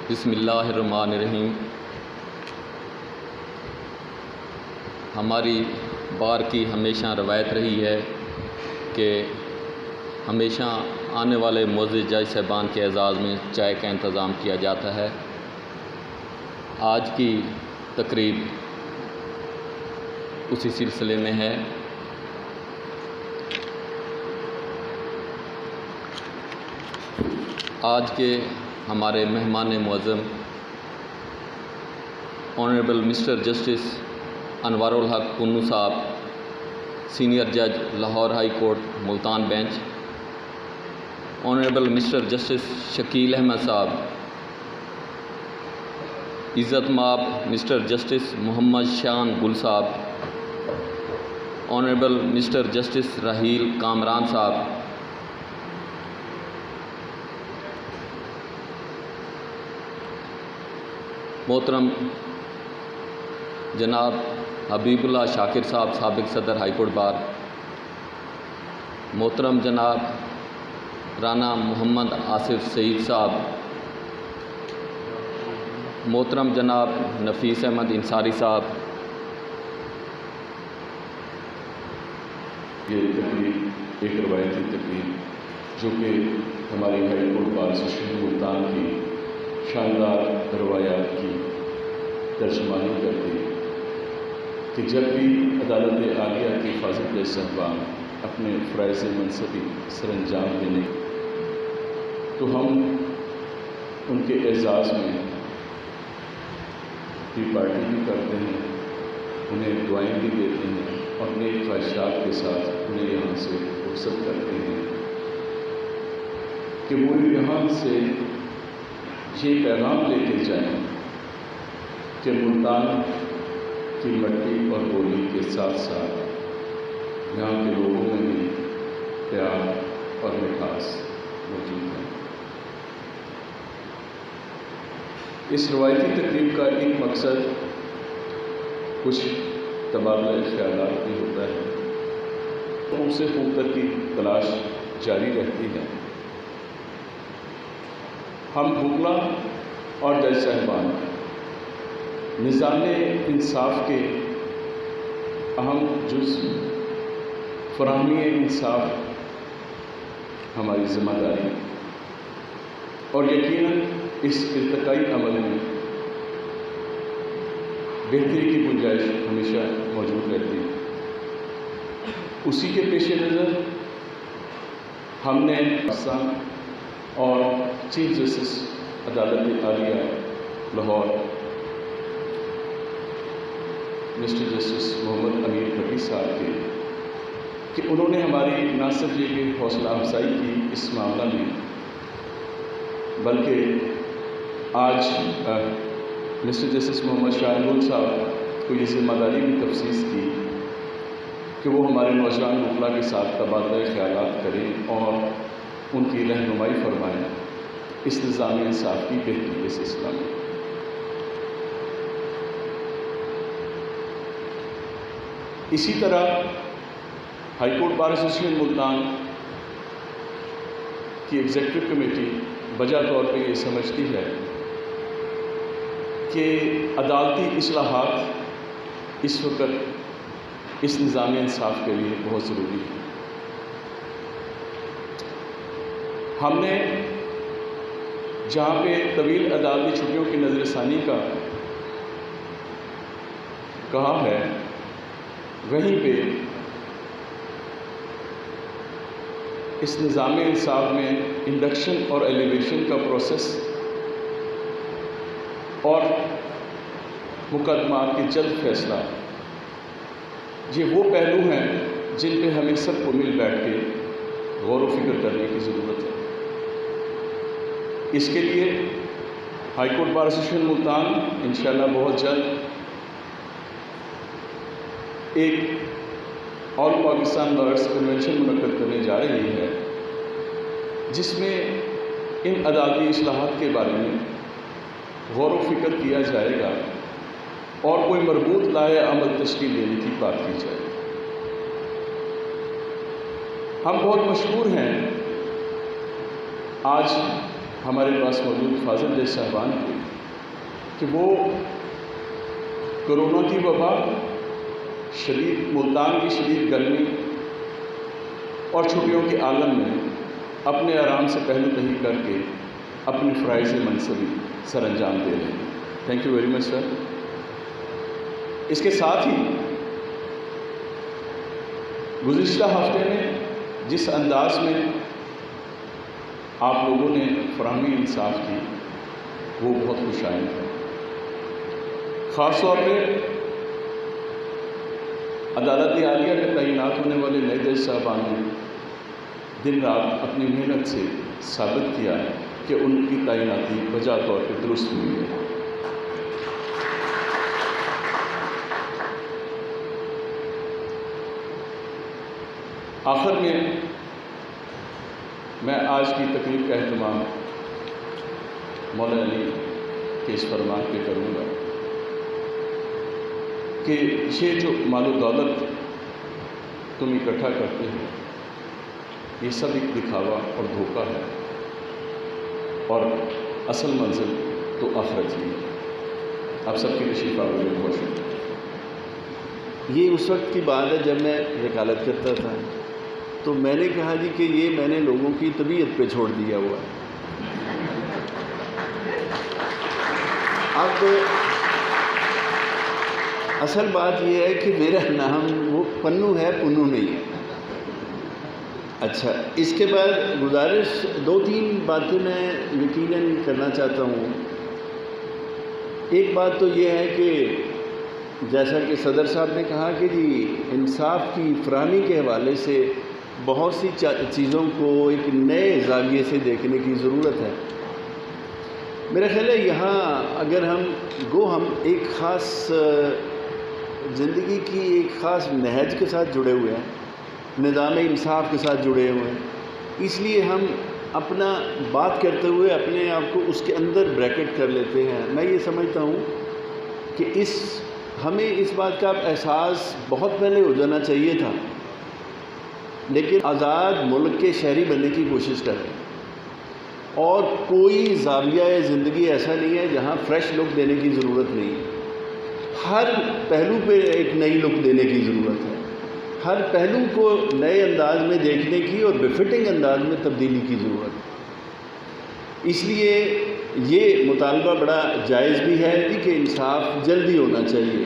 بسم اللہ الرحمن الرحیم۔ ہماری بار کی ہمیشہ روایت رہی ہے کہ ہمیشہ آنے والے معزز جج صاحبان کے اعزاز میں چائے کا انتظام کیا جاتا ہے۔ آج کی تقریب اسی سلسلے میں ہے۔ آج کے ہمارے مہمان معظم آنریبل مسٹر جسٹس انوار الحق پنو صاحب، سینئر جج Lahore high court Multan bench, honourable mister justice Shakeel Ahmed صاحب، عزت مآب مسٹر جسٹس محمد شان گل صاحب، honourable mister justice Raheel Kamran صاحب، محترم جناب حبیب اللہ شاکر صاحب سابق صدر ہائی کورٹ بار، محترم جناب رانا محمد آصف سعید صاحب، محترم جناب نفیس احمد انصاری صاحب۔ یہ تقریب ایک روایتی تقریب جو کہ ہماری high court bar association Multan کی شاندار روایات کی ترجمانی کرتی ہے کہ جب بھی عدالت عالیہ کے فاضل جج صاحبان اپنے فرائض منصبی سر انجام دینے تو ہم ان کے اعزاز میں ٹی پارٹی بھی کرتے ہیں، انہیں دعائیں بھی دیتے ہیں اور نیک خواہشات کے ساتھ انہیں یہاں سے رخصت کرتے ہیں کہ وہ یہاں سے یہ پیغام لے کے جائیں کہ ملتان کی مٹی اور بولی کے ساتھ ساتھ یہاں کے لوگوں میں بھی پیار اور مٹھاس موجود ہے۔ اس روایتی تقریب کا ایک مقصد کچھ تبادلہ خیالات بھی ہوتا ہے، ان سے خوب تر کی تلاش جاری رہتی ہے۔ ہم بھوکلا اور جج صاحبان نظام انصاف کے اہم جزء فراہمی انصاف ہماری ذمہ داری اور یقیناً اس ارتقائی عمل میں بہتری کی گنجائش ہمیشہ موجود رہتی ہے۔ اسی کے پیش نظر ہم نے اور چیف جسٹس عدالت عالیہ لاہور مسٹر جسٹس محمد امیر بھٹی صاحب کے کہ انہوں نے ہماری نہ صرف یہ کہ حوصلہ افزائی کی اس معاملہ میں، بلکہ آج مسٹر جسٹس محمد شان گل صاحب کو یہ ذمہ داری بھی تفصیص کی کہ وہ ہمارے نوجوان وکلا کے ساتھ تبادلہ خیالات کریں اور ان کی رہنمائی فرمائیں اس نظام انصاف کی بہتری کے سلسلہ میں۔ اسی طرح high court bar association Multan کی ایگزیکٹو کمیٹی بجا طور پہ یہ سمجھتی ہے کہ عدالتی اصلاحات اس وقت اس نظام انصاف کے لیے بہت ضروری ہے۔ ہم نے جہاں پہ طویل عدالتی چھٹیوں کی نظر ثانی کا کہا ہے، وہیں پہ اس نظام انصاف میں انڈکشن اور ایلیویشن کا پروسیس اور مقدمات کی جلد فیصلہ، یہ وہ پہلو ہیں جن پہ ہمیں سب کو مل بیٹھ کے غور و فکر کرنے کی ضرورت ہے۔ اس کے لیے high court bar association Multan انشاءاللہ بہت جلد ایک آل پاکستان لائرز کنونشن منعقد کرنے جا رہی ہے، جس میں ان عدالتی اصلاحات کے بارے میں غور و فکر کیا جائے گا اور کوئی مربوط لائحہ عمل تشکیل دینے کی بات کی جائے گی۔ ہم بہت مشہور ہیں آج ہمارے پاس موجود فاضل جج صاحبان کے کہ وہ کورونا کی وبا، شدید ملتان کی شدید گرمی اور چھٹیوں کے عالم میں اپنے آرام سے پہلو تہی کر کے اپنی فرائض منصبی سر انجام دے رہے ہیں۔ تھینک یو ویری مچ سر۔ اس کے ساتھ ہی گزشتہ ہفتے میں جس انداز میں آپ لوگوں نے فراہمی انصاف کی وہ بہت خوش آئند ہے۔ خاص طور پہ عدالت عالیہ میں تعینات ہونے والے نئے جج صاحبان نے دن رات اپنی محنت سے ثابت کیا ہے کہ ان کی تعیناتی بجا طور پہ درست ہوئی ہے۔ آخر میں آج کی تقریب کا اہتمام مولا علی کے اس فرمان پہ کروں گا کہ یہ جو مال و دولت تم اکٹھا کرتے ہو یہ سب ایک دکھاوا اور دھوکہ ہے، اور اصل منزل تو آخرت ہی ہے۔ آپ سب کی تشریف آوری میں بہت شکریہ۔ یہ اس وقت کی بات ہے جب میں وکالت کرتا تھا، تو میں نے کہا جی کہ یہ میں نے لوگوں کی طبیعت پہ چھوڑ دیا ہوا ہے۔ اب اصل بات یہ ہے کہ میرا نام وہ پنو ہے، پنو نہیں ہے۔ اچھا، اس کے بعد گزارش 2-3 باتیں میں یقیناً کرنا چاہتا ہوں۔ ایک بات تو یہ ہے کہ جیسا کہ صدر صاحب نے کہا کہ جی انصاف کی فراہمی کے حوالے سے بہت سی چیزوں کو ایک نئے زاویے سے دیکھنے کی ضرورت ہے۔ میرا خیال ہے یہاں اگر ہم ایک خاص زندگی کی ایک خاص نہج کے ساتھ جڑے ہوئے ہیں، نظام انصاف کے ساتھ جڑے ہوئے ہیں، اس لیے ہم اپنا بات کرتے ہوئے اپنے آپ کو اس کے اندر بریکٹ کر لیتے ہیں۔ میں یہ سمجھتا ہوں کہ ہمیں اس بات کا احساس بہت پہلے ہو جانا چاہیے تھا، لیکن آزاد ملک کے شہری بننے کی کوشش کریں، اور کوئی زاویہ زندگی ایسا نہیں ہے جہاں فریش لک دینے کی ضرورت نہیں ہے۔ ہر پہلو پہ ایک نئی لک دینے کی ضرورت ہے، ہر پہلو کو نئے انداز میں دیکھنے کی اور بفٹنگ انداز میں تبدیلی کی ضرورت ہے۔ اس لیے یہ مطالبہ بڑا جائز بھی ہے کہ انصاف جلدی ہونا چاہیے۔